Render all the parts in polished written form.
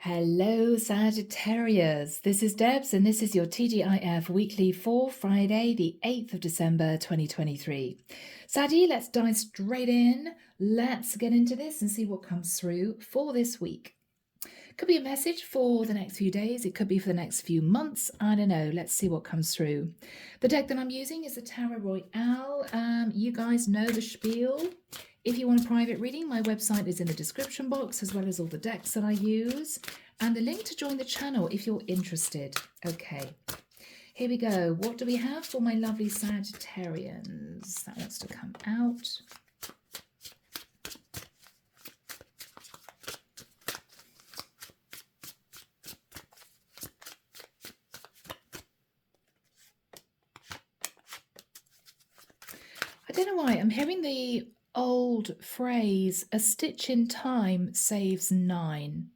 Hello, Sagittarius. This is Debs, and this is your T.G.I.F weekly for Friday, the 8th of December, 2023. Saggy, let's dive straight in. Let's get into this and see what comes through for this week. Could be a message for the next few days. It could be for the next few months. I don't know. Let's see what comes through. The deck that I'm using is the Tarot Royale. You guys know the spiel. If you want a private reading, my website is in the description box, as well as all the decks that I use, and the link to join the channel if you're interested. Okay, here we go. What do we have for my lovely Sagittarians? That wants to come out. I don't know why, I'm hearing the old phrase, a stitch in time saves 9.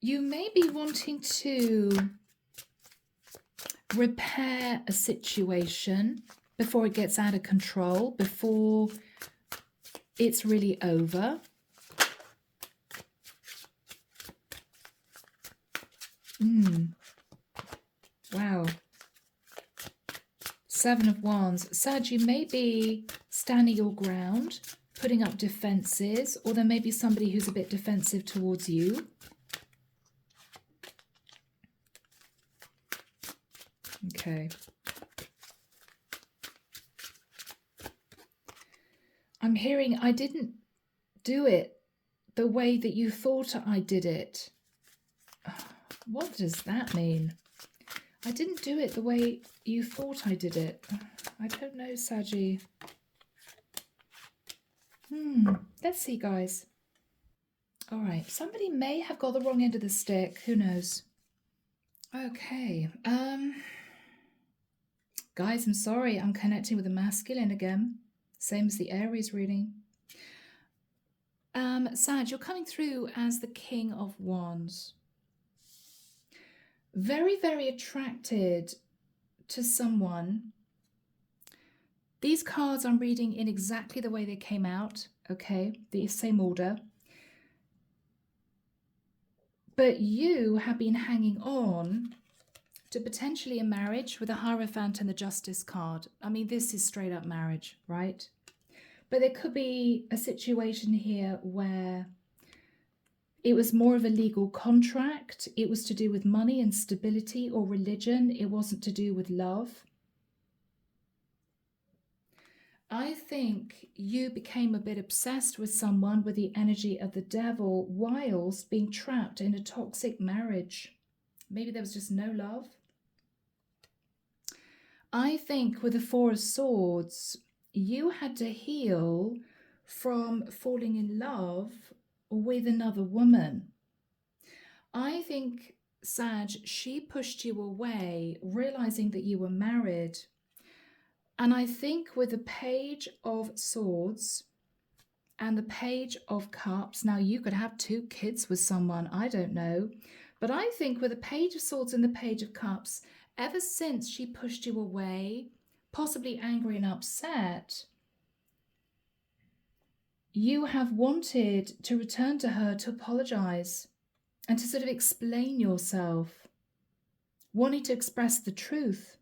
You may be wanting to repair a situation before it gets out of control, before it's really over. Wow. 7 of Wands. Sag, you may be standing your ground, putting up defenses, or there may be somebody who's a bit defensive towards you. Okay. I'm hearing I didn't do it the way that you thought I did it. What does that mean? I didn't do it the way you thought I did it. I don't know, Saggy. Let's see, guys. All right, somebody may have got the wrong end of the stick. Who knows? Okay. Guys, I'm sorry. I'm connecting with the masculine again. Same as the Aries reading. Sag, you're coming through as the King of Wands. Very, very attracted to someone. These cards I'm reading in exactly the way they came out, okay? The same order. But you have been hanging on to potentially a marriage with the Hierophant and the Justice card. I mean, this is straight up marriage, right? But there could be a situation here where it was more of a legal contract. It was to do with money and stability or religion. It wasn't to do with love. I think you became a bit obsessed with someone with the energy of the devil whilst being trapped in a toxic marriage. Maybe there was just no love. I think with the Four of Swords, you had to heal from falling in love with another woman. I think, Sag, she pushed you away, realizing that you were married. And I think with the Page of Swords and the Page of Cups, now you could have 2 kids with someone, I don't know. But I think with the Page of Swords and the Page of Cups, ever since she pushed you away, possibly angry and upset, you have wanted to return to her to apologize and to sort of explain yourself, wanting to express the truth.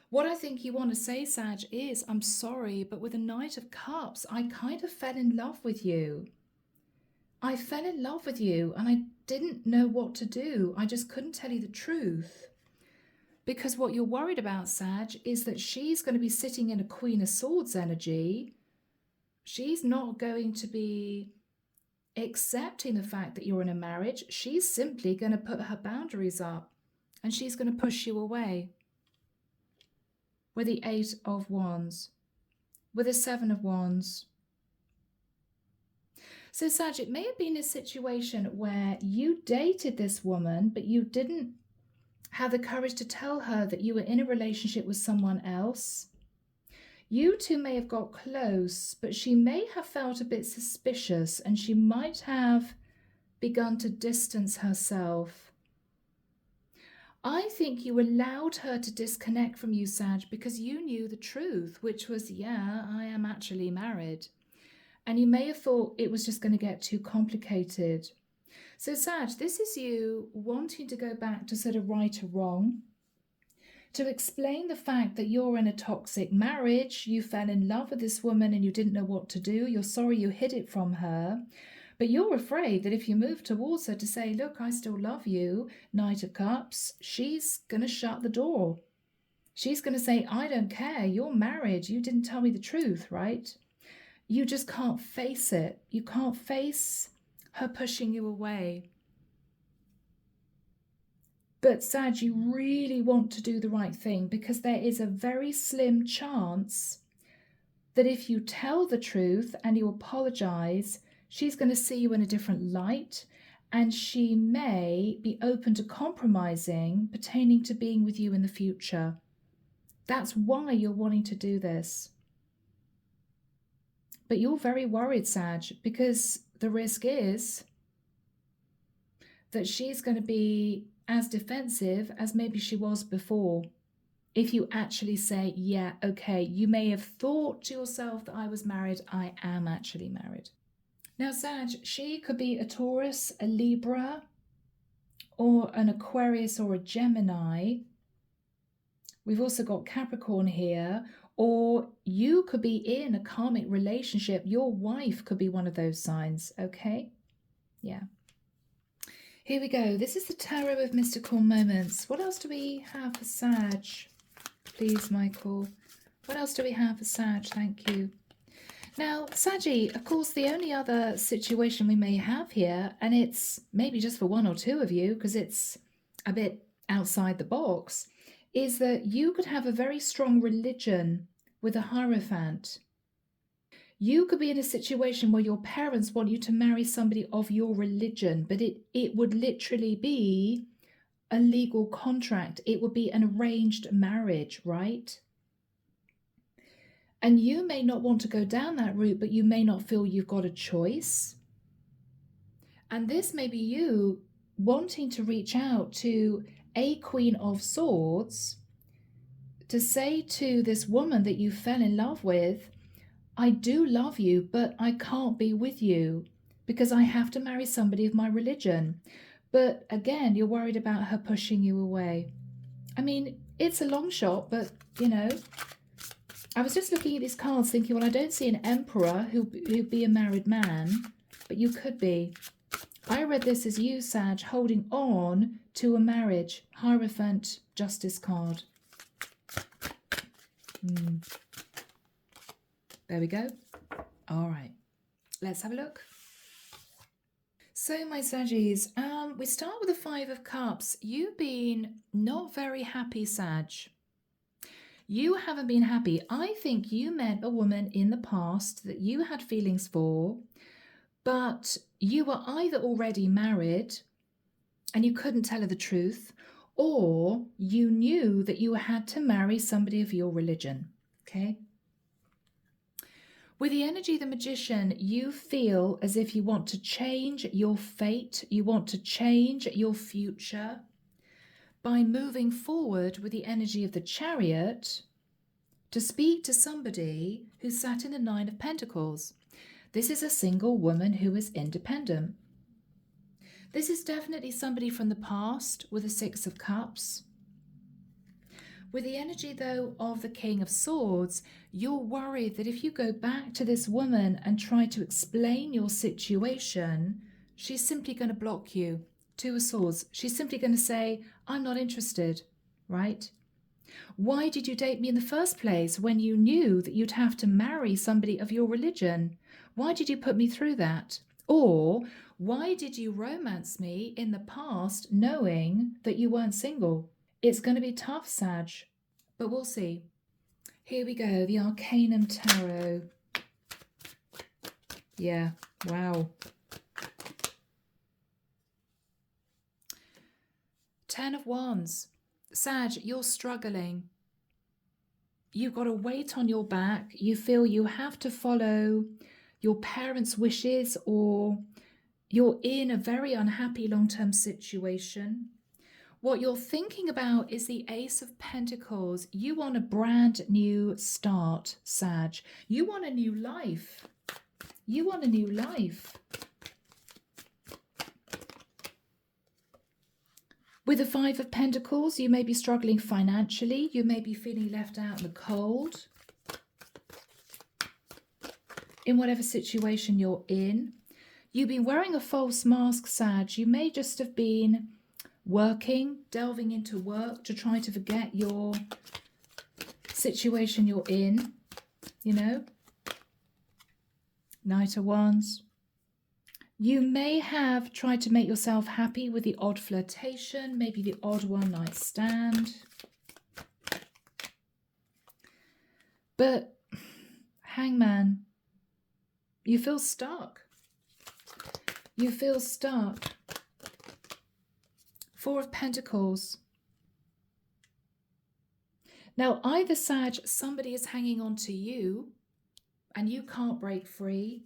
What I think you want to say, Sag, is, I'm sorry, but with the Knight of Cups, I kind of fell in love with you. I fell in love with you and I didn't know what to do. I just couldn't tell you the truth. Because what you're worried about, Sag, is that she's going to be sitting in a Queen of Swords energy. She's not going to be accepting the fact that you're in a marriage. She's simply going to put her boundaries up and she's going to push you away. With the 8 of Wands, with the 7 of Wands. So Sag, it may have been a situation where you dated this woman, but you didn't have the courage to tell her that you were in a relationship with someone else. You two may have got close, but she may have felt a bit suspicious and she might have begun to distance herself. I think you allowed her to disconnect from you, Sag, because you knew the truth, which was, yeah, I am actually married. And you may have thought it was just going to get too complicated. So Sag, this is you wanting to go back to sort of right or wrong, to explain the fact that you're in a toxic marriage, you fell in love with this woman and you didn't know what to do, you're sorry you hid it from her, but you're afraid that if you move towards her to say, look, I still love you, Knight of Cups, she's going to shut the door. She's going to say, I don't care, you're married, you didn't tell me the truth, right? You just can't face it. You can't face her pushing you away. But Sag, you really want to do the right thing, because there is a very slim chance that if you tell the truth and you apologize, she's going to see you in a different light, and she may be open to compromising pertaining to being with you in the future. That's why you're wanting to do this. But you're very worried, Sag, because the risk is that she's going to be as defensive as maybe she was before. If you actually say, yeah, okay, you may have thought to yourself that I was married, I am actually married. Now, Sag, she could be a Taurus, a Libra, or an Aquarius or a Gemini. We've also got Capricorn here, or you could be in a karmic relationship. Your wife could be one of those signs, okay? Yeah. Here we go. This is the Tarot of Mystical Moments. What else do we have for Sag? Please, Michael. What else do we have for Sag? Thank you. Now, Saggy, of course, the only other situation we may have here, and it's maybe just for one or two of you, because it's a bit outside the box, is that you could have a very strong religion with a Hierophant. You could be in a situation where your parents want you to marry somebody of your religion, but it would literally be a legal contract. It would be an arranged marriage, right? And you may not want to go down that route, but you may not feel you've got a choice. And this may be you wanting to reach out to a Queen of Swords to say to this woman that you fell in love with, I do love you, but I can't be with you because I have to marry somebody of my religion. But again, you're worried about her pushing you away. I mean, it's a long shot, but, you know, I was just looking at these cards thinking, well, I don't see an emperor who'd be a married man, but you could be. I read this as you, Sag, holding on to a marriage. Hierophant, Justice card. There we go. All right, let's have a look. So, my Saggies, we start with the Five of Cups. You've been not very happy, Sag. You haven't been happy. I think you met a woman in the past that you had feelings for, but you were either already married and you couldn't tell her the truth, or you knew that you had to marry somebody of your religion, okay? With the energy of the Magician, you feel as if you want to change your fate, you want to change your future by moving forward with the energy of the Chariot to speak to somebody who sat in the Nine of Pentacles. This is a single woman who is independent. This is definitely somebody from the past with a Six of Cups. With the energy, though, of the King of Swords, you're worried that if you go back to this woman and try to explain your situation, she's simply going to block you. Two of Swords. She's simply going to say, I'm not interested, right? Why did you date me in the first place when you knew that you'd have to marry somebody of your religion? Why did you put me through that? Or why did you romance me in the past knowing that you weren't single? It's going to be tough, Sag, but we'll see. Here we go, the Arcanum Tarot. Yeah, wow. 10 of Wands. Sag, you're struggling. You've got a weight on your back. You feel you have to follow your parents' wishes, or you're in a very unhappy long-term situation. What you're thinking about is the Ace of Pentacles. You want a brand new start, Sag. You want a new life. You want a new life. With the Five of Pentacles, you may be struggling financially. You may be feeling left out in the cold. In whatever situation you're in. You've been wearing a false mask, Sag. You may just have been working, delving into work to try to forget your situation you're in, you know. Knight of Wands. You may have tried to make yourself happy with the odd flirtation, maybe the odd one-night stand. But, Hangman, you feel stuck. You feel stuck. Four of Pentacles. Now, either, Sag, somebody is hanging on to you and you can't break free,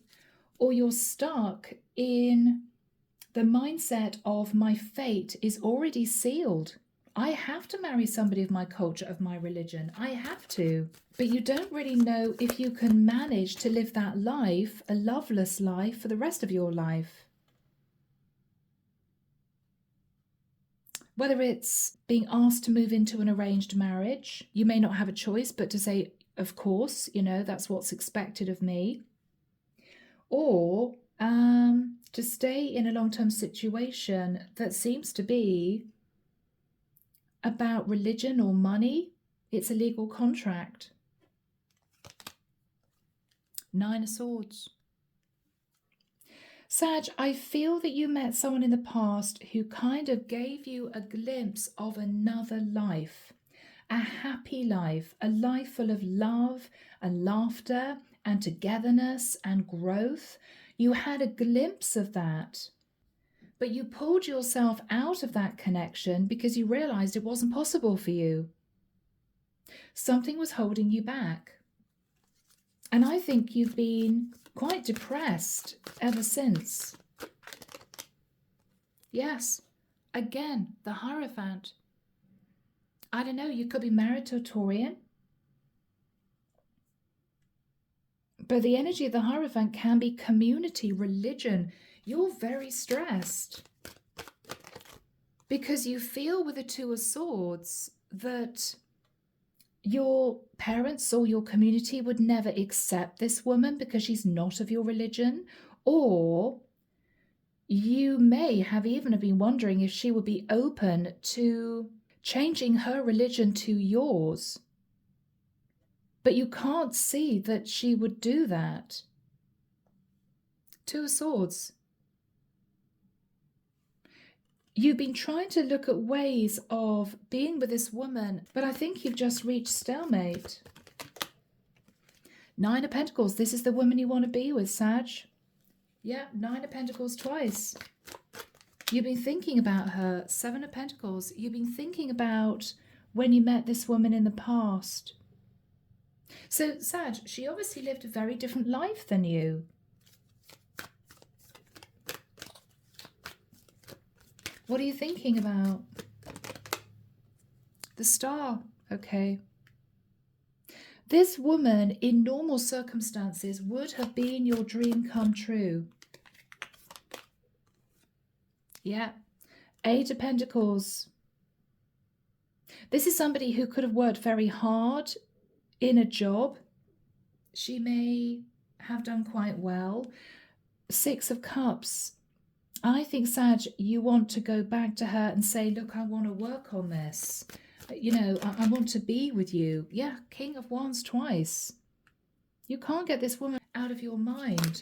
or you're stuck in the mindset of my fate is already sealed. I have to marry somebody of my culture, of my religion. I have to. But you don't really know if you can manage to live that life, a loveless life, for the rest of your life. Whether it's being asked to move into an arranged marriage, you may not have a choice but to say, of course, you know, that's what's expected of me. Or to stay in a long-term situation that seems to be about religion or money. It's a legal contract. Nine of Swords. Sag, I feel that you met someone in the past who kind of gave you a glimpse of another life, a happy life, a life full of love and laughter and togetherness and growth. You had a glimpse of that, but you pulled yourself out of that connection because you realized it wasn't possible for you. Something was holding you back. And I think you've been quite depressed ever since. Yes, again, the Hierophant. I don't know, you could be married to a Taurian. But the energy of the Hierophant can be community, religion. You're very stressed because you feel with the Two of Swords that your parents or your community would never accept this woman because she's not of your religion. Or you may have even been wondering if she would be open to changing her religion to yours. But you can't see that she would do that. Two of Swords. You've been trying to look at ways of being with this woman, but I think you've just reached stalemate. Nine of Pentacles. This is the woman you want to be with, Sag. Yeah, Nine of Pentacles twice. You've been thinking about her. Seven of Pentacles. You've been thinking about when you met this woman in the past. So, Sag, she obviously lived a very different life than you. What are you thinking about? The Star. Okay. This woman, in normal circumstances, would have been your dream come true. Yeah. Eight of Pentacles. This is somebody who could have worked very hard in a job. She may have done quite well. Six of Cups. I think, Sag, you want to go back to her and say, look, I want to work on this. You know, I want to be with you. Yeah, King of Wands twice. You can't get this woman out of your mind.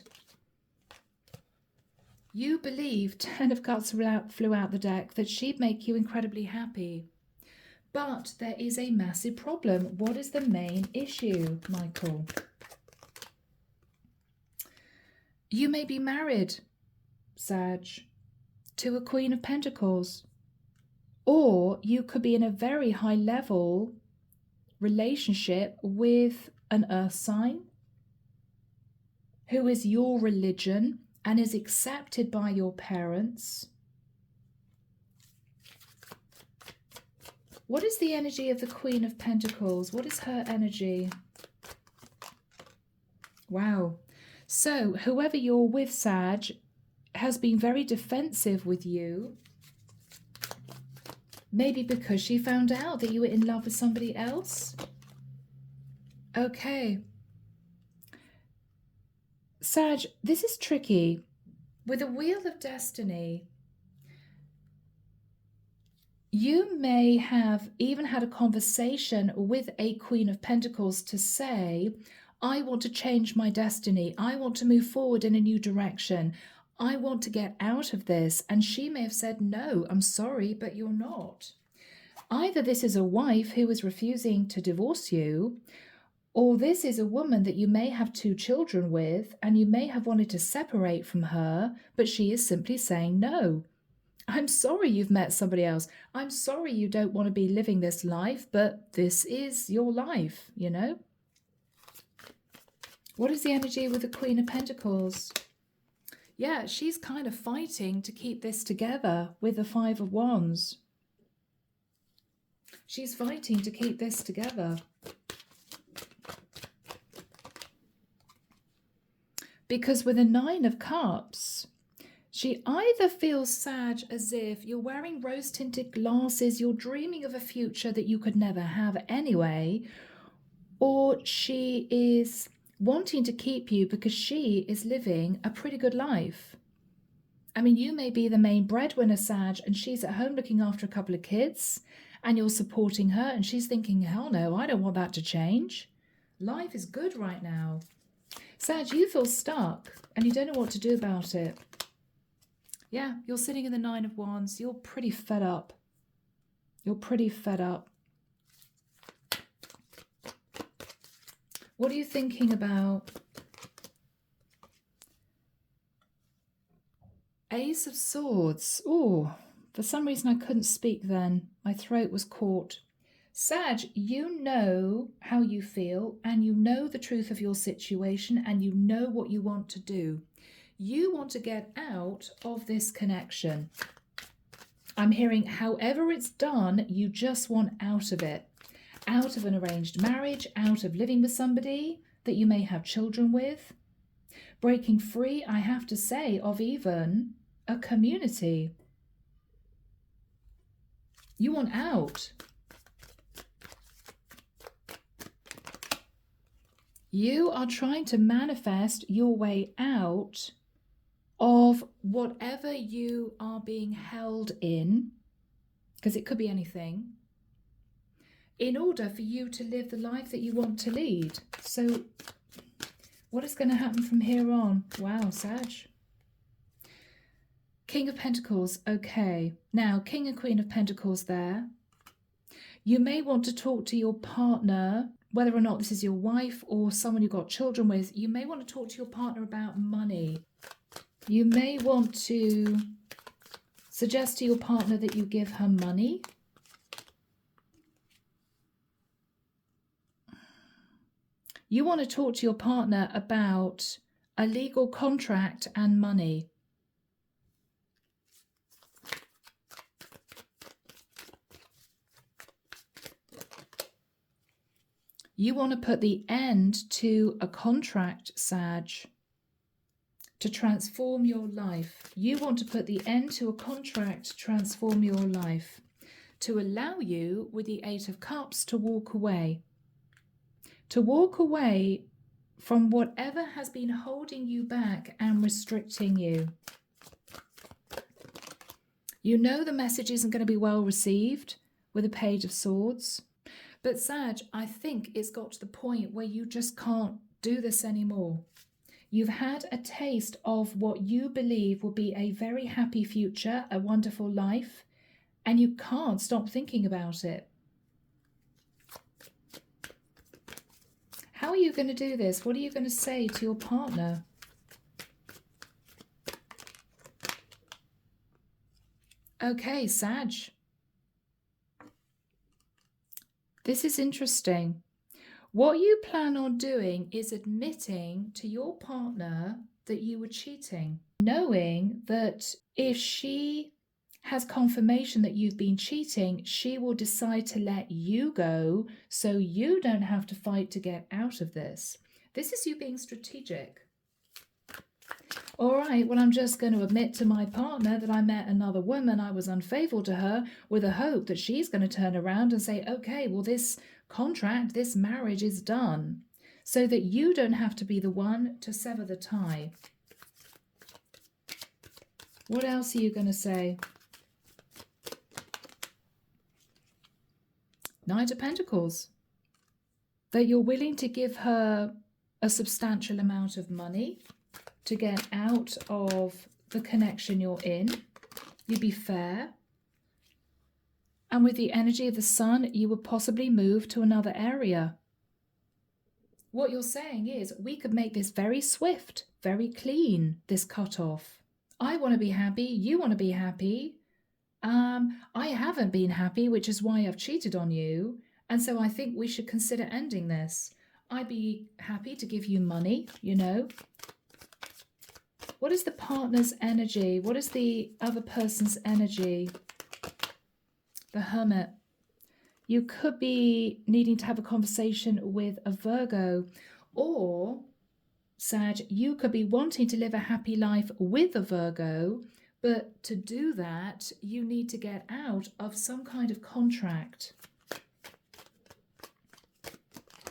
You believe, Ten of Cups flew out the deck, that she'd make you incredibly happy. But there is a massive problem. What is the main issue, Michael? You may be married, Sag, to a Queen of Pentacles. Or you could be in a very high level relationship with an earth sign who is your religion and is accepted by your parents. What is the energy of the Queen of Pentacles? What is her energy? Wow. So whoever you're with, Sag, has been very defensive with you. Maybe because she found out that you were in love with somebody else. Okay. Sag, this is tricky. With the Wheel of Destiny, you may have even had a conversation with a Queen of Pentacles to say, I want to change my destiny. I want to move forward in a new direction. I want to get out of this. And she may have said, no, I'm sorry, but you're not. Either this is a wife who is refusing to divorce you, or this is a woman that you may have 2 children with, and you may have wanted to separate from her, but she is simply saying no. I'm sorry you've met somebody else. I'm sorry you don't want to be living this life, but this is your life, you know? What is the energy with the Queen of Pentacles? Yeah, she's kind of fighting to keep this together with the 5 of Wands. She's fighting to keep this together. Because with the 9 of Cups, she either feels sad as if you're wearing rose-tinted glasses, you're dreaming of a future that you could never have anyway, or she is wanting to keep you because she is living a pretty good life. I mean, you may be the main breadwinner, Sag, and she's at home looking after a couple of kids, and you're supporting her, and she's thinking, hell no, I don't want that to change. Life is good right now. Sag, you feel stuck, and you don't know what to do about it. Yeah, you're sitting in the 9 of Wands. You're pretty fed up. You're pretty fed up. What are you thinking about? Ace of Swords. Oh, for some reason I couldn't speak then. My throat was caught. Sag, you know how you feel, and you know the truth of your situation, and you know what you want to do. You want to get out of this connection. I'm hearing however it's done, you just want out of it. Out of an arranged marriage, out of living with somebody that you may have children with. Breaking free, I have to say, of even a community. You want out. You are trying to manifest your way out of whatever you are being held in, because it could be anything, in order for you to live the life that you want to lead. So what is going to happen from here on? Wow, Sag. King of Pentacles, okay. Now, King and Queen of Pentacles there. You may want to talk to your partner, whether or not this is your wife or someone you've got children with. You may want to talk to your partner about money. You may want to suggest to your partner that you give her money. You want to talk to your partner about a legal contract and money. You want to put the end to a contract, Sag, to transform your life. You want to put the end to a contract to transform your life, to allow you, with the 8 of Cups, to walk away. To walk away from whatever has been holding you back and restricting you. You know the message isn't going to be well received with a Page of Swords. But Sag, I think it's got to the point where you just can't do this anymore. You've had a taste of what you believe will be a very happy future, a wonderful life, and you can't stop thinking about it. How are you going to do this? What are you going to say to your partner? Okay, Sag. This is interesting. What you plan on doing is admitting to your partner that you were cheating, knowing that if she has confirmation that you've been cheating, she will decide to let you go so you don't have to fight to get out of this. This is you being strategic. All right, well, I'm just going to admit to my partner that I met another woman, I was unfaithful to her, with a hope that she's going to turn around and say, okay, well, this contract, this marriage is done, so that you don't have to be the one to sever the tie. What else are you going to say? Knight of Pentacles. That you're willing to give her a substantial amount of money to get out of the connection you're in. You'd be fair. And with the energy of the sun, you would possibly move to another area. What you're saying is, we could make this very swift, very clean, this cutoff. I want to be happy. You want to be happy. I haven't been happy, which is why I've cheated on you. And so I think we should consider ending this. I'd be happy to give you money, you know. What is the partner's energy? What is the other person's energy? The Hermit. You could be needing to have a conversation with a Virgo, or Sag, you could be wanting to live a happy life with a Virgo, but to do that, you need to get out of some kind of contract.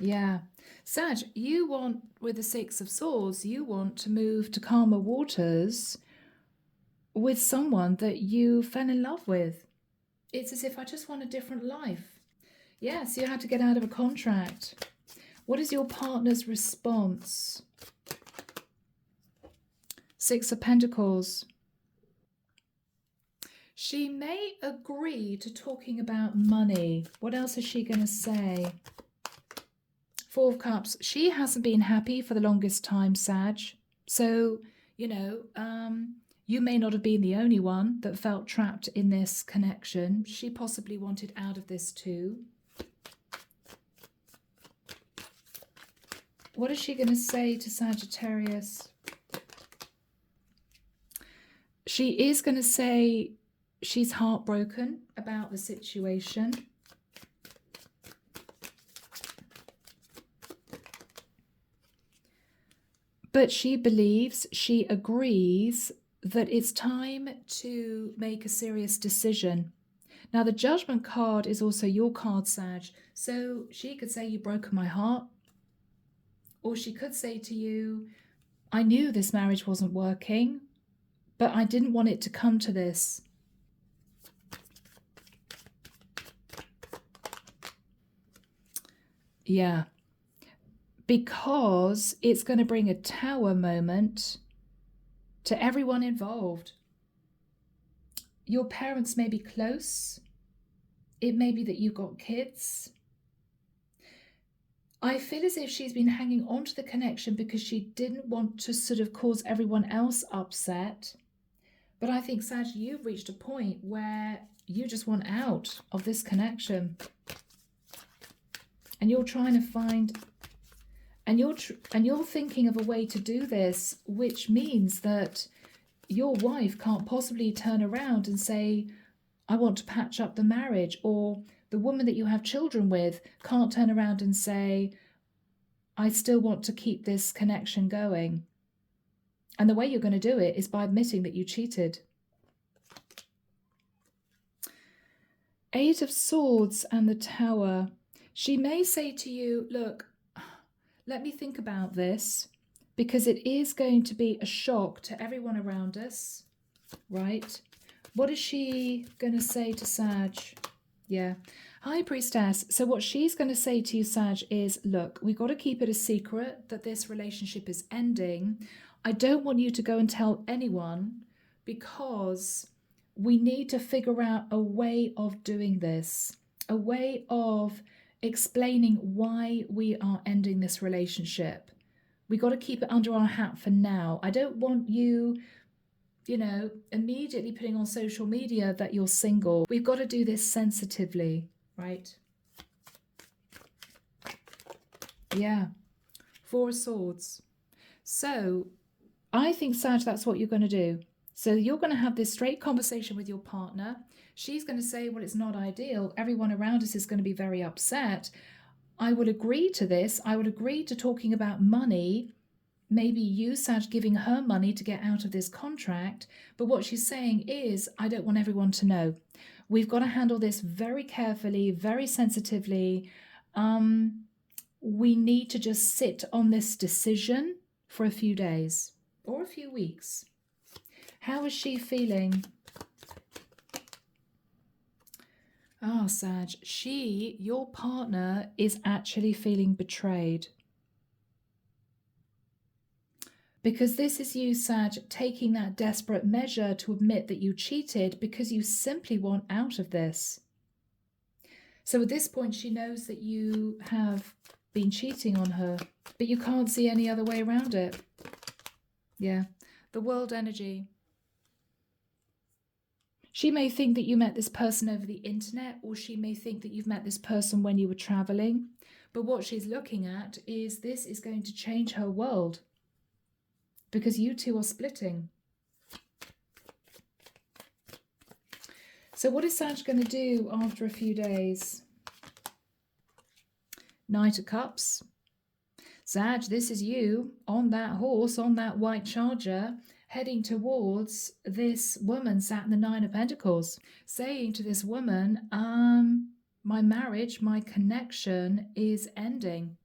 Yeah. Sag, you want, with the Six of Swords, you want to move to calmer waters with someone that you fell in love with. It's as if I just want a different life. Yes, you had to get out of a contract. What is your partner's response? Six of Pentacles. She may agree to talking about money. What else is she going to say? Four of Cups. She hasn't been happy for the longest time, Sag. So, you know, you may not have been the only one that felt trapped in this connection. She possibly wanted out of this too. What is she going to say to Sagittarius? She is going to say she's heartbroken about the situation. But she believes, she agrees that it's time to make a serious decision. Now, the Judgment card is also your card, Sag. So she could say, you've broken my heart. Or she could say to you, I knew this marriage wasn't working, but I didn't want it to come to this. Yeah. Because it's going to bring a Tower moment to everyone involved. Your parents may be close. It may be that you've got kids. I feel as if she's been hanging on to the connection because she didn't want to sort of cause everyone else upset. But I think, Sag, you've reached a point where you just want out of this connection. And you're trying to find... And you're thinking of a way to do this, which means that your wife can't possibly turn around and say, I want to patch up the marriage, or the woman that you have children with can't turn around and say, I still want to keep this connection going. And the way you're going to do it is by admitting that you cheated. Eight of Swords and the Tower. She may say to you, look, let me think about this, because it is going to be a shock to everyone around us, right? What is she going to say to Sag? Yeah. High Priestess. So what she's going to say to you, Sag, is, look, we've got to keep it a secret that this relationship is ending. I don't want you to go and tell anyone, because we need to figure out a way of doing this, a way of explaining why we are ending this relationship. We got to keep it under our hat for now. I don't want you, you know, immediately putting on social media that you're single. We've got to do this sensitively, right? Yeah. Four of Swords. So I think, Sag, that's what you're going to do. So you're going to have this straight conversation with your partner. She's going to say, well, it's not ideal. Everyone around us is going to be very upset. I would agree to this. I would agree to talking about money, maybe you, Sag, giving her money to get out of this contract. But what she's saying is, I don't want everyone to know. We've got to handle this very carefully, very sensitively. We need to just sit on this decision for a few days or a few weeks. How is she feeling? Ah, Sag, your partner, is actually feeling betrayed. Because this is you, Sag, taking that desperate measure to admit that you cheated because you simply want out of this. So at this point, she knows that you have been cheating on her, but you can't see any other way around it. Yeah, the world energy. She may think that you met this person over the internet, or she may think that you've met this person when you were traveling. But what she's looking at is this is going to change her world because you two are splitting. So what is Sag going to do after a few days? Knight of Cups. Sag, this is you on that horse, on that white charger, heading towards this woman sat in the Nine of Pentacles, saying to this woman, my marriage, my connection is ending.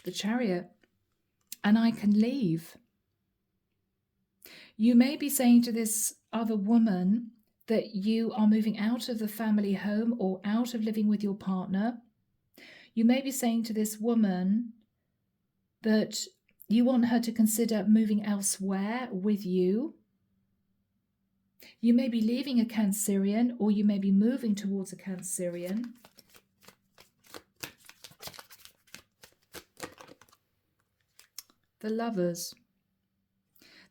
The Chariot. And I can leave. You may be saying to this other woman that you are moving out of the family home or out of living with your partner. You may be saying to this woman that you want her to consider moving elsewhere with you. You may be leaving a Cancerian, or you may be moving towards a Cancerian. The Lovers.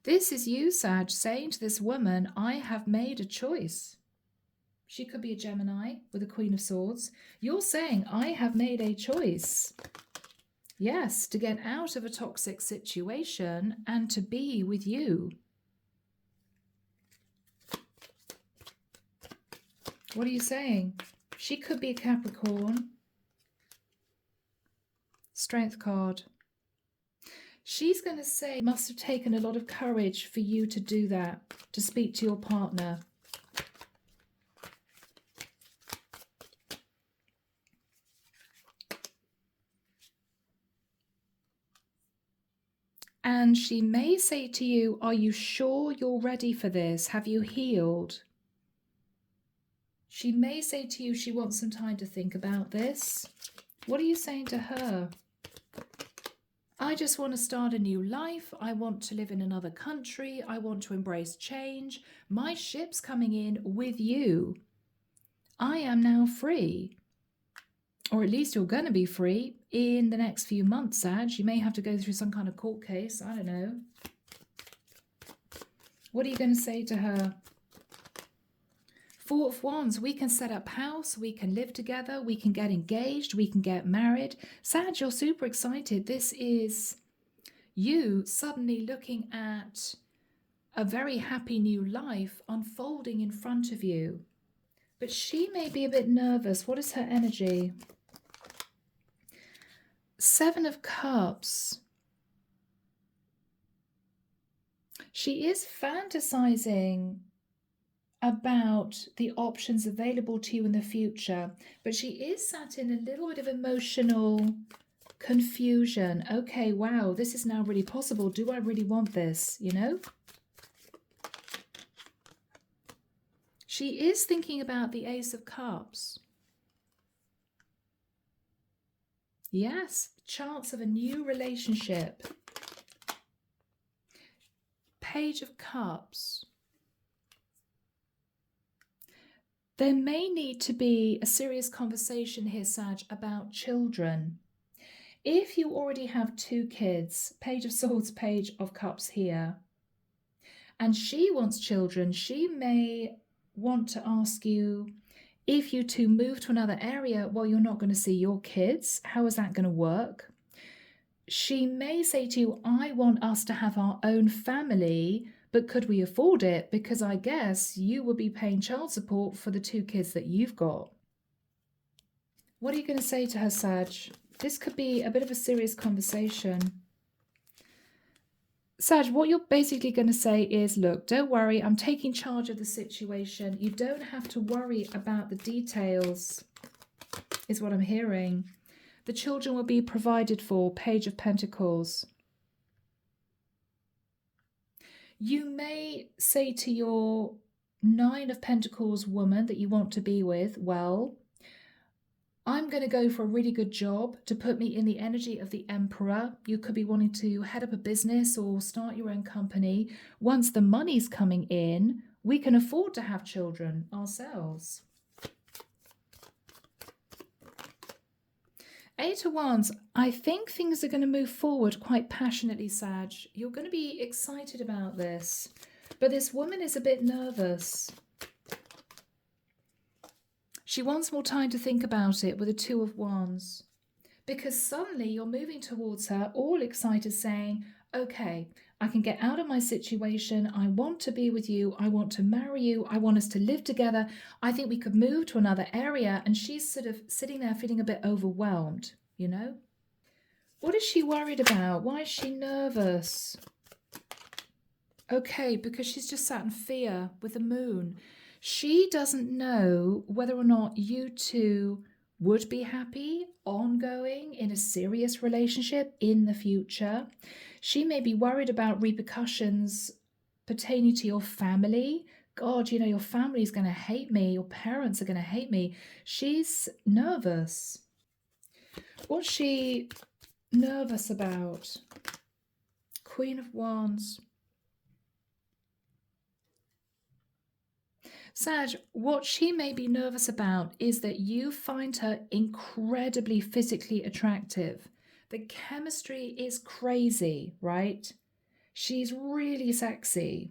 This is you, Sag, saying to this woman, I have made a choice. She could be a Gemini with a Queen of Swords. You're saying, I have made a choice. Yes, to get out of a toxic situation and to be with you. What are you saying? She could be a Capricorn. Strength card. She's going to say, it must have taken a lot of courage for you to do that, to speak to your partner. And she may say to you, are you sure you're ready for this? Have you healed? She may say to you, she wants some time to think about this. What are you saying to her? I just want to start a new life. I want to live in another country. I want to embrace change. My ship's coming in with you. I am now free. Or at least you're going to be free in the next few months, Sag. You may have to go through some kind of court case. I don't know. What are you going to say to her? Four of Wands, we can set up house, we can live together, we can get engaged, we can get married. Sag, you're super excited. This is you suddenly looking at a very happy new life unfolding in front of you. But she may be a bit nervous. What is her energy? Seven of Cups. She is fantasizing about the options available to you in the future, but she is sat in a little bit of emotional confusion. Okay, wow, this is now really possible. Do I really want this, you know? She is thinking about the Ace of Cups. Yes, chance of a new relationship. Page of Cups. There may need to be a serious conversation here, Sag, about children. If you already have 2 kids, Page of Swords, Page of Cups here, and she wants children, she may want to ask you, if you two move to another area, well, you're not going to see your kids. How is that going to work? She may say to you, I want us to have our own family, but could we afford it? Because I guess you will be paying child support for the 2 kids that you've got. What are you going to say to her, Sag? This could be a bit of a serious conversation. Sag, what you're basically going to say is, look, don't worry, I'm taking charge of the situation. You don't have to worry about the details, is what I'm hearing. The children will be provided for, Page of Pentacles. You may say to your Nine of Pentacles woman that you want to be with, well, I'm going to go for a really good job to put me in the energy of the Emperor. You could be wanting to head up a business or start your own company. Once the money's coming in, we can afford to have children ourselves. Eight of Wands, I think things are going to move forward quite passionately, Sag. You're going to be excited about this. But this woman is a bit nervous. She wants more time to think about it with a Two of Wands. Because suddenly you're moving towards her, all excited, saying, okay, I can get out of my situation. I want to be with you. I want to marry you. I want us to live together. I think we could move to another area. And she's sort of sitting there feeling a bit overwhelmed, you know? What is she worried about? Why is she nervous? Okay, because she's just sat in fear with the moon. She doesn't know whether or not you two would be happy, ongoing, in a serious relationship in the future. She may be worried about repercussions pertaining to your family. God, you know, your family's going to hate me. Your parents are going to hate me. She's nervous. What's she nervous about? Queen of Wands. Sag, what she may be nervous about is that you find her incredibly physically attractive. The chemistry is crazy, right? She's really sexy.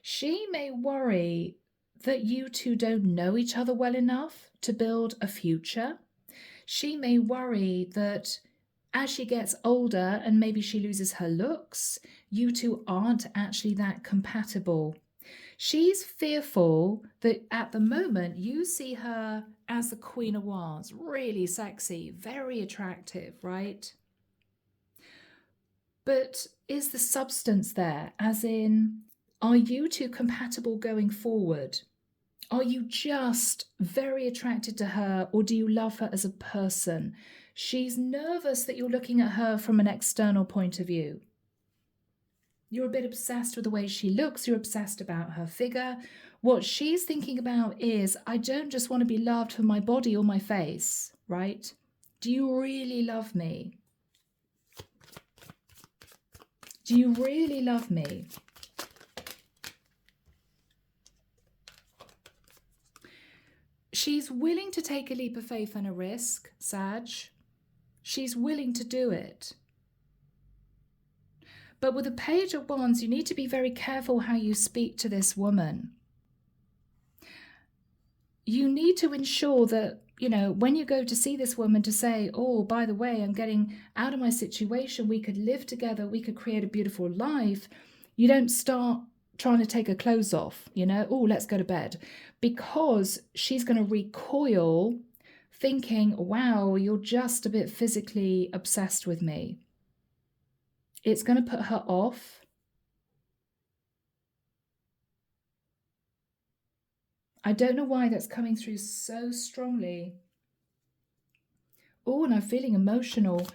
She may worry that you two don't know each other well enough to build a future. She may worry that as she gets older and maybe she loses her looks, you two aren't actually that compatible. She's fearful that at the moment you see her as the Queen of Wands, really sexy, very attractive, right? But is the substance there? As in, are you two compatible going forward? Are you just very attracted to her, or do you love her as a person? She's nervous that you're looking at her from an external point of view. You're a bit obsessed with the way she looks. You're obsessed about her figure. What she's thinking about is, I don't just want to be loved for my body or my face, right? Do you really love me? Do you really love me? She's willing to take a leap of faith and a risk, Sag. She's willing to do it. But with the Page of Wands, you need to be very careful how you speak to this woman. You need to ensure that, you know, when you go to see this woman, to say, oh, by the way, I'm getting out of my situation. We could live together. We could create a beautiful life. You don't start trying to take her clothes off, you know, oh, let's go to bed. Because she's going to recoil thinking, wow, you're just a bit physically obsessed with me. It's going to put her off. I don't know why that's coming through so strongly. Oh, and I'm feeling emotional.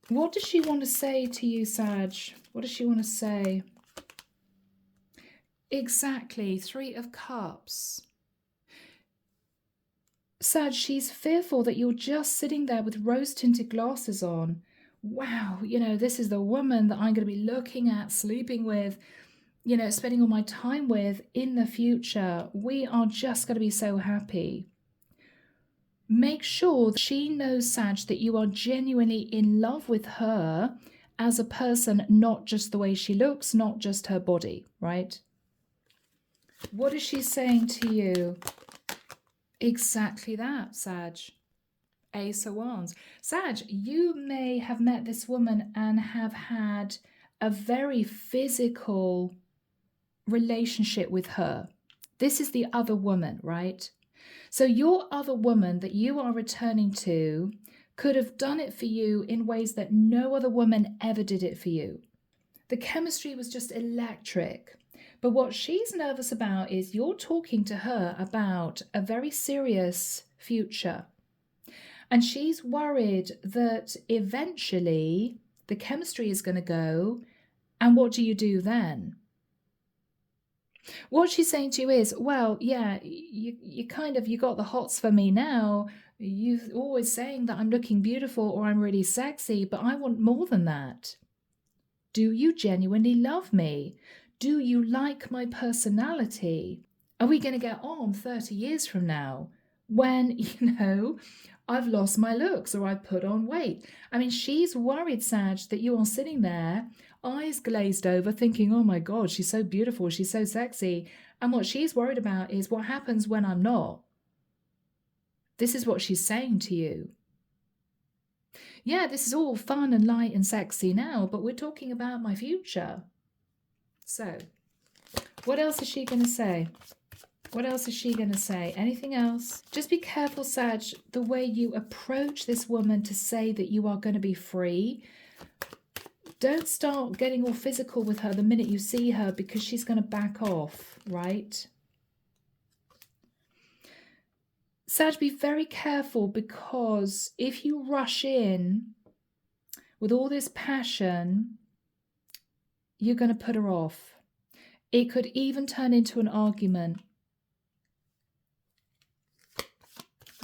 What does she want to say to you, Sag? What does she want to say? Exactly, Three of Cups. Sag, she's fearful that you're just sitting there with rose-tinted glasses on. Wow, you know, this is the woman that I'm going to be looking at, sleeping with, you know, spending all my time with in the future. We are just going to be so happy. Make sure that she knows, Sag, that you are genuinely in love with her as a person, not just the way she looks, not just her body, right? What is she saying to you? Exactly that, Sag. Ace of Wands. Sag, you may have met this woman and have had a very physical relationship with her. This is the other woman, right? So your other woman that you are returning to could have done it for you in ways that no other woman ever did it for you. The chemistry was just electric. But what she's nervous about is you're talking to her about a very serious future. And she's worried that eventually the chemistry is going to go. And what do you do then? What she's saying to you is, well, yeah, you got the hots for me now. You're always saying that I'm looking beautiful or I'm really sexy, but I want more than that. Do you genuinely love me? Do you like my personality? Are we going to get on 30 years from now when, I've lost my looks or I've put on weight? I mean, she's worried, Sag, that you are sitting there, eyes glazed over, thinking, oh my God, she's so beautiful, she's so sexy. And what she's worried about is what happens when I'm not. This is what she's saying to you. Yeah, this is all fun and light and sexy now, but we're talking about my future. So, what else is she going to say? What else is she going to say? Anything else? Just be careful, Sag, the way you approach this woman to say that you are going to be free. Don't start getting all physical with her the minute you see her, because she's going to back off, right? Sag, be very careful, because if you rush in with all this passion, you're going to put her off. It could even turn into an argument.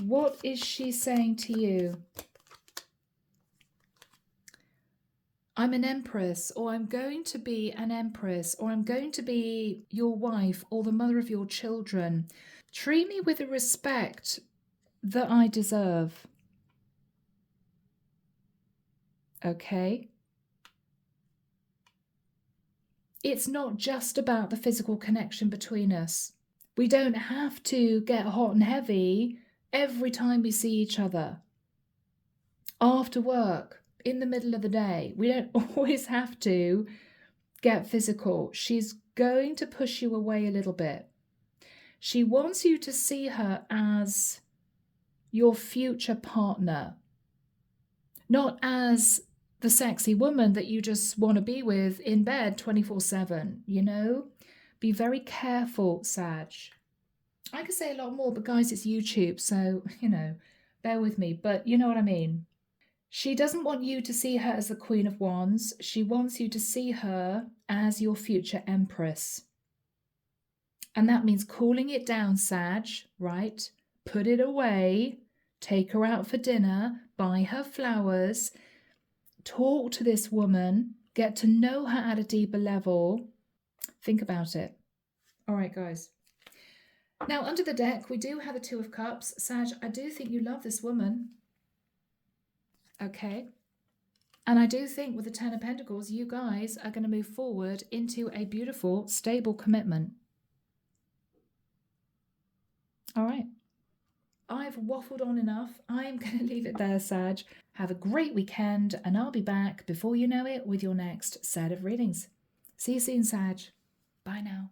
What is she saying to you? I'm an empress, or I'm going to be an empress, or I'm going to be your wife or the mother of your children. Treat me with the respect that I deserve. Okay? It's not just about the physical connection between us. We don't have to get hot and heavy every time we see each other. After work, in the middle of the day. We don't always have to get physical. She's going to push you away a little bit. She wants you to see her as your future partner, not as the sexy woman that you just want to be with in bed 24/7, Be very careful, Sag. I could say a lot more, but guys, it's YouTube, so, bear with me, but you know what I mean. She doesn't want you to see her as the Queen of Wands. She wants you to see her as your future Empress. And that means cooling it down, Sag, right? Put it away, take her out for dinner, buy her flowers, talk to this woman, get to know her at a deeper level. Think about it. All right, guys. Now, under the deck, we do have the Two of Cups. Sag, I do think you love this woman. Okay. And I do think with the Ten of Pentacles, you guys are going to move forward into a beautiful, stable commitment. All right. I've waffled on enough. I'm going to leave it there, Sag. Have a great weekend, and I'll be back before you know it with your next set of readings. See you soon, Sag. Bye now.